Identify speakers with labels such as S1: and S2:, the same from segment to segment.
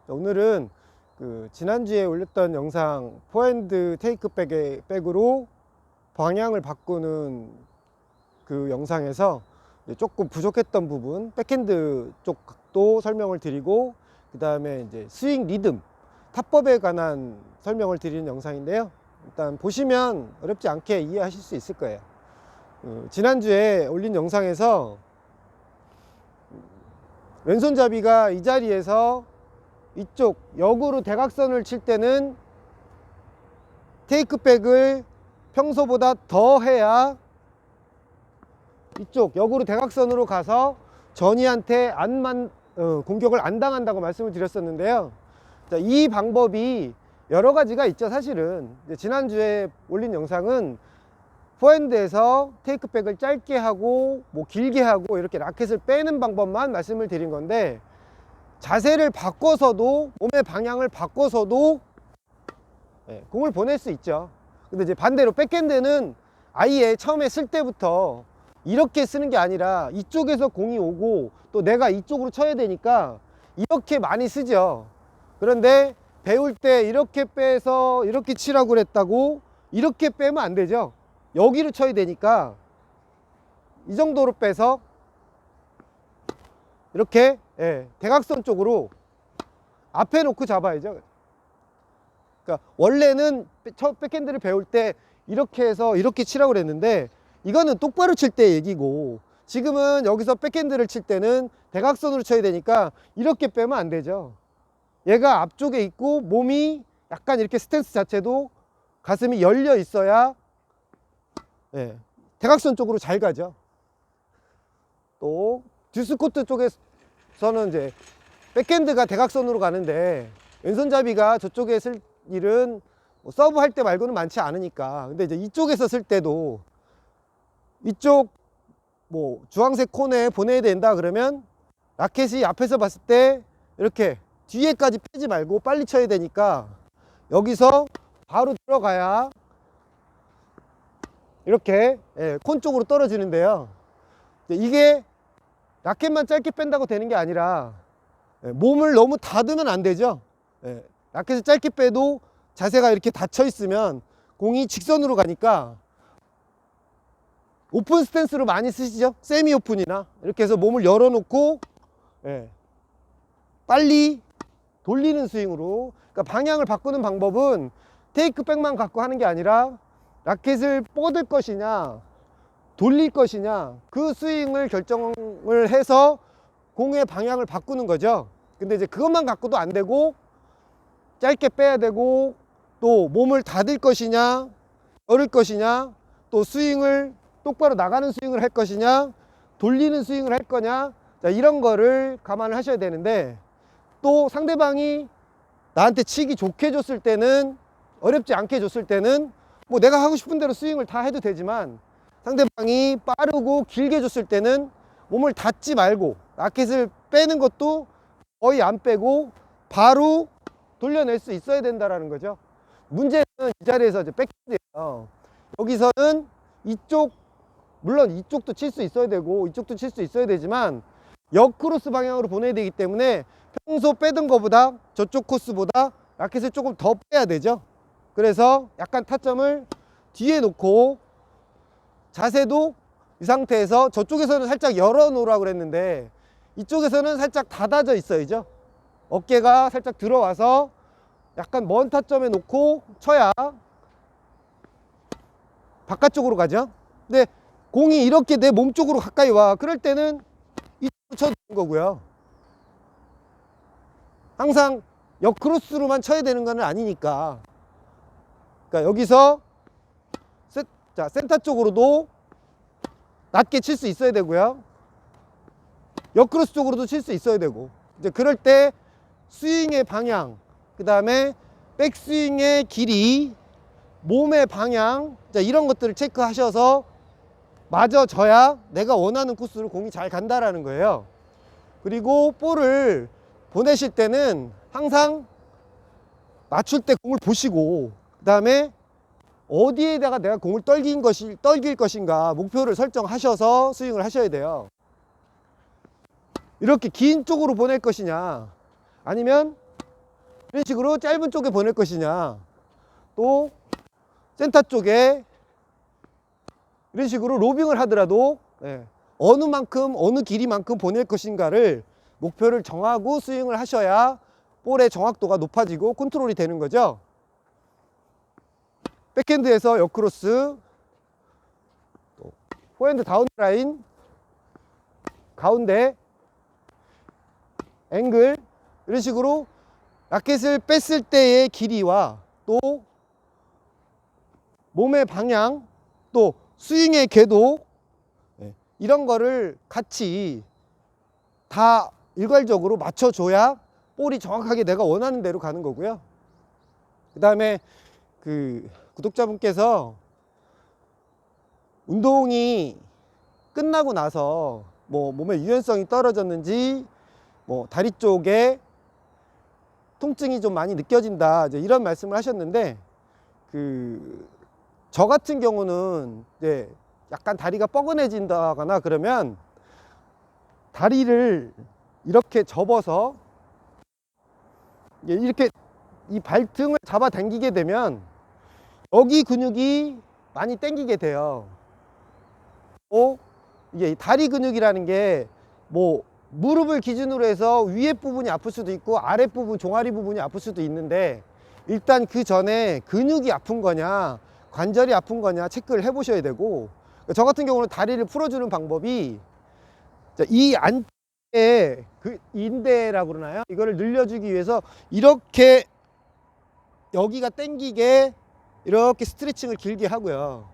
S1: 오늘은 지난주에 올렸던 영상 포핸드 테이크 백으로 방향을 바꾸는 그 영상에서 조금 부족했던 부분, 백핸드 쪽도 설명을 드리고, 그 다음에 이제 스윙 리듬, 타법에 관한 설명을 드리는 영상인데요. 일단 보시면 어렵지 않게 이해하실 수 있을 거예요. 지난주에 올린 영상에서 왼손잡이가 이 자리에서 이쪽 역으로 대각선을 칠 때는 테이크백을 평소보다 더 해야 이쪽 역으로 대각선으로 가서 전이한테 공격을 안 당한다고 말씀을 드렸었는데요. 자, 이 방법이 여러 가지가 있죠. 사실은 지난주에 올린 영상은 포핸드에서 테이크백을 짧게 하고 길게 하고 이렇게 라켓을 빼는 방법만 말씀을 드린 건데, 자세를 바꿔서도, 몸의 방향을 바꿔서도 공을 보낼 수 있죠. 근데 이제 반대로 백핸드는 아예 처음에 쓸 때부터 이렇게 쓰는 게 아니라 이쪽에서 공이 오고 또 내가 이쪽으로 쳐야 되니까 이렇게 많이 쓰죠. 그런데 배울 때 이렇게 빼서 이렇게 치라고 그랬다고 이렇게 빼면 안 되죠. 여기로 쳐야 되니까 이 정도로 빼서 이렇게 대각선 쪽으로 앞에 놓고 잡아야죠. 그러니까 원래는 백핸드를 배울 때 이렇게 해서 이렇게 치라고 그랬는데, 이거는 똑바로 칠 때 얘기고, 지금은 여기서 백핸드를 칠 때는 대각선으로 쳐야 되니까 이렇게 빼면 안 되죠. 얘가 앞쪽에 있고 몸이 약간 이렇게 스탠스 자체도 가슴이 열려 있어야 대각선 쪽으로 잘 가죠. 또 듀스코트 쪽에서는 이제 백핸드가 대각선으로 가는데 왼손잡이가 저쪽에 쓸 일은 서브 할 때 말고는 많지 않으니까. 근데 이제 이쪽에서 쓸 때도 이쪽 주황색 코너에 보내야 된다 그러면 라켓이 앞에서 봤을 때 이렇게 뒤에까지 빼지 말고 빨리 쳐야 되니까 여기서 바로 들어가야 이렇게 콘 쪽으로 떨어지는데요. 이게 라켓만 짧게 뺀다고 되는 게 아니라 몸을 너무 닫으면 안 되죠. 라켓을 짧게 빼도 자세가 이렇게 닫혀 있으면 공이 직선으로 가니까 오픈 스탠스로 많이 쓰시죠. 세미 오픈이나 이렇게 해서 몸을 열어놓고 빨리 돌리는 스윙으로. 그러니까 방향을 바꾸는 방법은 테이크백만 갖고 하는 게 아니라 라켓을 뻗을 것이냐 돌릴 것이냐, 그 스윙을 결정을 해서 공의 방향을 바꾸는 거죠. 근데 이제 그것만 갖고도 안 되고 짧게 빼야 되고, 또 몸을 닫을 것이냐 열을 것이냐, 또 스윙을 똑바로 나가는 스윙을 할 것이냐 돌리는 스윙을 할 거냐, 자, 이런 거를 감안을 하셔야 되는데, 또 상대방이 나한테 치기 좋게 줬을 때는, 어렵지 않게 줬을 때는 내가 하고 싶은 대로 스윙을 다 해도 되지만, 상대방이 빠르고 길게 줬을 때는 몸을 닫지 말고 라켓을 빼는 것도 거의 안 빼고 바로 돌려낼 수 있어야 된다라는 거죠. 문제는 이 자리에서 이제 백핸드예요. 여기서는 이쪽, 물론 이쪽도 칠 수 있어야 되고 이쪽도 칠 수 있어야 되지만 역크로스 방향으로 보내야 되기 때문에 평소 빼던 것보다, 저쪽 코스보다 라켓을 조금 더 빼야 되죠. 그래서 약간 타점을 뒤에 놓고, 자세도 이 상태에서 저쪽에서는 살짝 열어 놓으라고 그랬는데 이쪽에서는 살짝 닫아져 있어야죠. 어깨가 살짝 들어와서 약간 먼 타점에 놓고 쳐야 바깥쪽으로 가죠. 근데 공이 이렇게 내 몸 쪽으로 가까이 와, 그럴 때는 이쪽으로 쳐도 되는 거고요. 항상 역크로스로만 쳐야 되는 건 아니니까. 그러니까 여기서 센터 쪽으로도 낮게 칠 수 있어야 되고요. 역크로스 쪽으로도 칠 수 있어야 되고, 이제 그럴 때 스윙의 방향, 그 다음에 백스윙의 길이, 몸의 방향, 자, 이런 것들을 체크하셔서 맞아져야 내가 원하는 코스로 공이 잘 간다라는 거예요. 그리고 볼을 보내실 때는 항상 맞출 때 공을 보시고, 그 다음에 어디에다가 내가 공을 떨길 것인가 목표를 설정하셔서 스윙을 하셔야 돼요. 이렇게 긴 쪽으로 보낼 것이냐, 아니면 이런 식으로 짧은 쪽에 보낼 것이냐, 또 센터 쪽에 이런 식으로 로빙을 하더라도 어느 만큼, 어느 길이만큼 보낼 것인가를 목표를 정하고 스윙을 하셔야 볼의 정확도가 높아지고 컨트롤이 되는 거죠. 백핸드에서 역크로스, 또 포핸드 다운 라인, 가운데 앵글, 이런 식으로 라켓을 뺐을 때의 길이와 또 몸의 방향, 또 스윙의 궤도, 이런 거를 같이 다 일괄적으로 맞춰줘야 볼이 정확하게 내가 원하는 대로 가는 거고요. 그 다음에 그 구독자분께서 운동이 끝나고 나서 뭐 몸의 유연성이 떨어졌는지, 뭐 다리 쪽에 통증이 좀 많이 느껴진다, 이제 이런 말씀을 하셨는데, 저 같은 경우는 이제 약간 다리가 뻐근해진다거나 그러면 다리를 이렇게 접어서 이렇게 이 발등을 잡아 당기게 되면 여기 근육이 많이 당기게 돼요. 이게 다리 근육이라는 게 뭐 무릎을 기준으로 해서 위에 부분이 아플 수도 있고 아랫 부분, 종아리 부분이 아플 수도 있는데, 일단 그 전에 근육이 아픈 거냐 관절이 아픈 거냐 체크를 해 보셔야 되고, 저 같은 경우는 다리를 풀어주는 방법이 이 안쪽에 그 인대라고 그러나요? 이거를 늘려주기 위해서 이렇게 여기가 당기게 이렇게 스트레칭을 길게 하고요.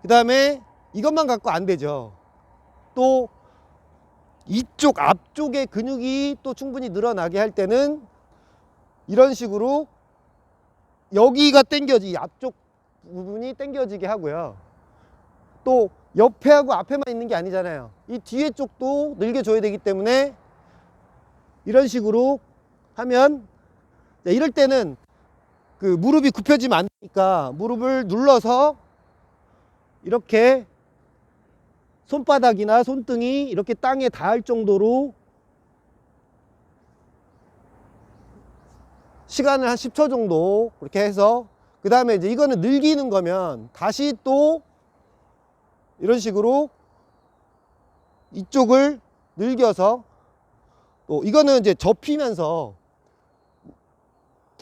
S1: 그 다음에 이것만 갖고 안 되죠. 또 이쪽 앞쪽의 근육이 또 충분히 늘어나게 할 때는 이런 식으로 여기가 당겨지, 앞쪽 부분이 당겨지게 하고요. 또 옆에 하고 앞에만 있는 게 아니잖아요. 이 뒤에 쪽도 늘겨줘야 되기 때문에 이런 식으로 하면, 이럴 때는 그 무릎이 굽혀지면 안 되니까 무릎을 눌러서 이렇게 손바닥이나 손등이 이렇게 땅에 닿을 정도로 시간을 한 10초 정도 그렇게 해서, 그 다음에 이제 이거는 늘기는 거면 다시 또 이런 식으로 이쪽을 늘겨서, 또 이거는 이제 접히면서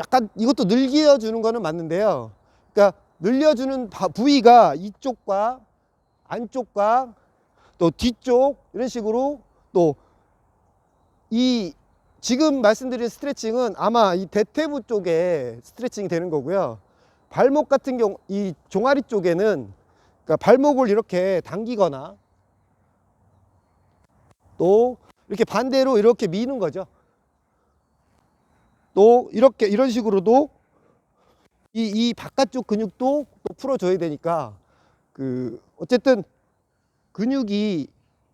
S1: 약간 이것도 늘려주는 거는 맞는데요. 그러니까 늘려주는 부위가 이쪽과 안쪽과 또 뒤쪽, 이런 식으로, 또 이 지금 말씀드린 스트레칭은 아마 이 대퇴부 쪽에 스트레칭이 되는 거고요. 발목 같은 경우 이 종아리 쪽에는, 그러니까 발목을 이렇게 당기거나 또 이렇게 반대로 이렇게 미는 거죠. 또 이렇게 이런 식으로도 이 바깥쪽 근육도 또 풀어줘야 되니까, 어쨌든 근육이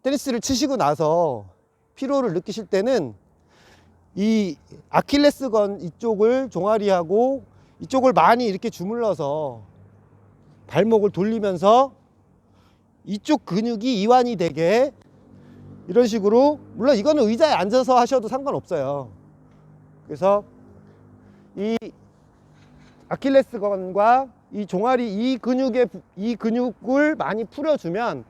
S1: 테니스를 치시고 나서 피로를 느끼실 때는 이 아킬레스건 이쪽을, 종아리하고 이쪽을 많이 이렇게 주물러서 발목을 돌리면서 이쪽 근육이 이완이 되게, 이런 식으로, 물론 이거는 의자에 앉아서 하셔도 상관없어요. 그래서 이 아킬레스건과 이 종아리, 이 근육을 많이 풀어주면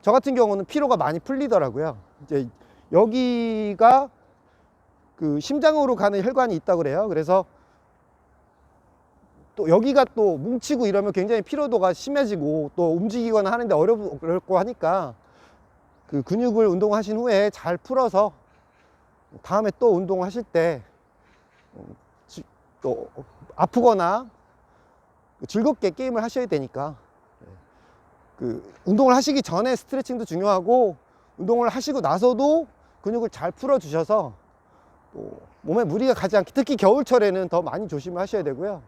S1: 저 같은 경우는 피로가 많이 풀리더라고요. 이제 여기가 그 심장으로 가는 혈관이 있다고 그래요. 그래서 또 여기가 또 뭉치고 이러면 굉장히 피로도가 심해지고 또 움직이거나 하는데 어렵고 하니까, 그 근육을 운동하신 후에 잘 풀어서 다음에 또 운동하실 때 또 아프거나 즐겁게 게임을 하셔야 되니까, 운동을 하시기 전에 스트레칭도 중요하고 운동을 하시고 나서도 근육을 잘 풀어 주셔서 또 몸에 무리가 가지 않게, 특히 겨울철에는 더 많이 조심을 하셔야 되고요.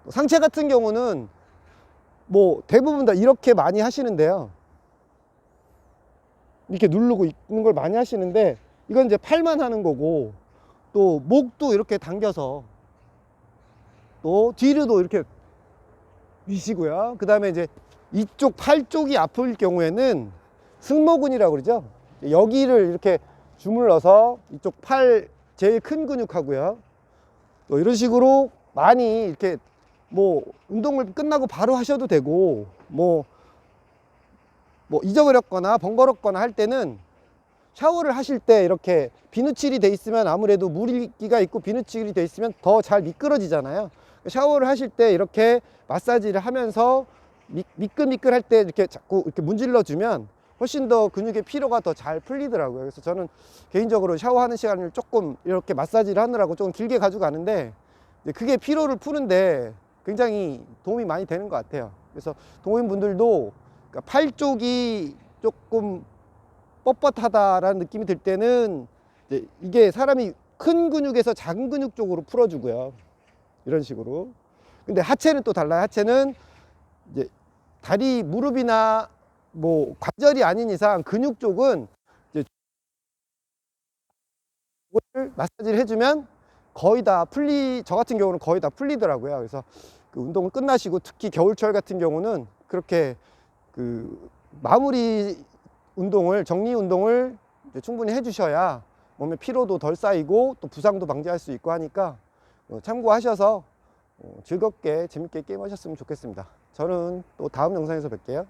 S1: 상체 같은 경우는 뭐 대부분 다 이렇게 많이 하시는데요, 이렇게 누르고 있는 걸 많이 하시는데, 이건 이제 팔만 하는 거고, 또 목도 이렇게 당겨서 또 뒤로도 이렇게 미시고요. 그 다음에 이제 이쪽 팔 쪽이 아플 경우에는 승모근이라고 그러죠. 여기를 이렇게 주물러서 이쪽 팔 제일 큰 근육하고요, 또 이런 식으로 많이 이렇게 뭐 운동을 끝나고 바로 하셔도 되고, 뭐 잊어버렸거나 번거롭거나 할 때는 샤워를 하실 때 이렇게 비누칠이 돼 있으면 아무래도 물기가 있고 비누칠이 돼 있으면 더 잘 미끄러지잖아요. 샤워를 하실 때 이렇게 마사지를 하면서 미끌미끌할 때 이렇게 자꾸 이렇게 문질러 주면 훨씬 더 근육의 피로가 더 잘 풀리더라고요. 그래서 저는 개인적으로 샤워하는 시간을 조금 이렇게 마사지를 하느라고 조금 길게 가져가는데, 그게 피로를 푸는데 굉장히 도움이 많이 되는 것 같아요. 그래서 동호인분들도 그러니까 팔 쪽이 조금 뻣뻣하다라는 느낌이 들 때는 이게 사람이 큰 근육에서 작은 근육 쪽으로 풀어주고요. 이런 식으로. 근데 하체는 또 달라요. 하체는 이제 다리, 무릎이나 뭐 관절이 아닌 이상 근육 쪽은 이제 마사지를 해주면 거의 다 저 같은 경우는 거의 다 풀리더라고요. 그래서 그 운동을 끝나시고 특히 겨울철 같은 경우는 그렇게 그 마무리 운동을, 정리 운동을 충분히 해주셔야 몸에 피로도 덜 쌓이고 또 부상도 방지할 수 있고 하니까 참고하셔서 즐겁게 재밌게 게임하셨으면 좋겠습니다. 저는 또 다음 영상에서 뵐게요.